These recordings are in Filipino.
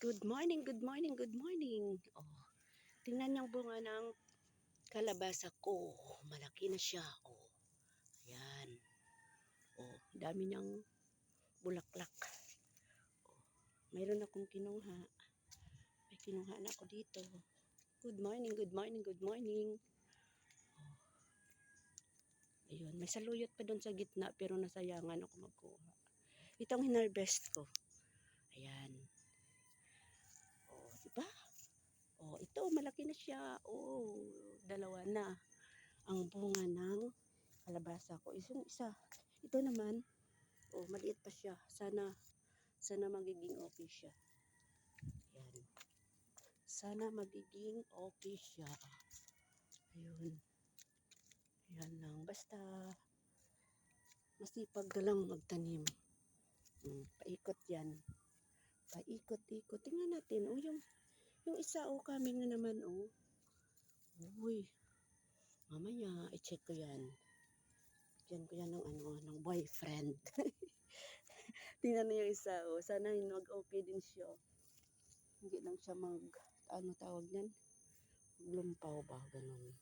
Good morning, good morning, good morning. Oh, tingnan niyo ang bunga ng kalabasa ko. Malaki na siya. Oh, ayan. Oh, dami niyang bulaklak. Oh, mayroon akong kinuha. May kinuha na ako dito. Good morning, good morning, good morning. Oh, ayun, may saluyot pa doon sa gitna pero nasayangan ako magkuha. Itong hinarvest ko. Ayan. Oh, diba? Oh, ito malaki na siya. Oh, dalawa na ang bunga ng kalabasa ko. Isang isa. Ito naman, oh, maliit pa siya. Sana magiging okay siya. Yan. Sana magiging okay siya. Ayun. Yan lang. Basta masipag ka lang magtanim. Paikot yan. Paikot-ikot. Tingnan natin. Oh, yung isa, oh, coming na naman, oh. Uy. Mamaya, i-check ko yan. Diyan ko yan ng boyfriend. Tingnan niyo yung isa, oh. Sana mag-okay din siya. Hindi lang siya ano tawag niyan? Lumpaw ba? Ganun.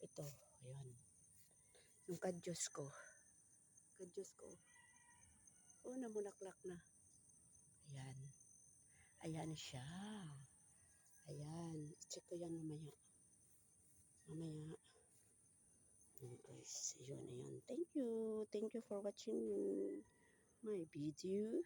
Ito, ayan. Yung kadyos ko. Kadyos ko. Oh, namulaklak na. Ayan. Ayan siya. Ayan. I-check ko yan mamaya. Mamaya. Guys, ayun, ayun. Thank you. Thank you for watching my video.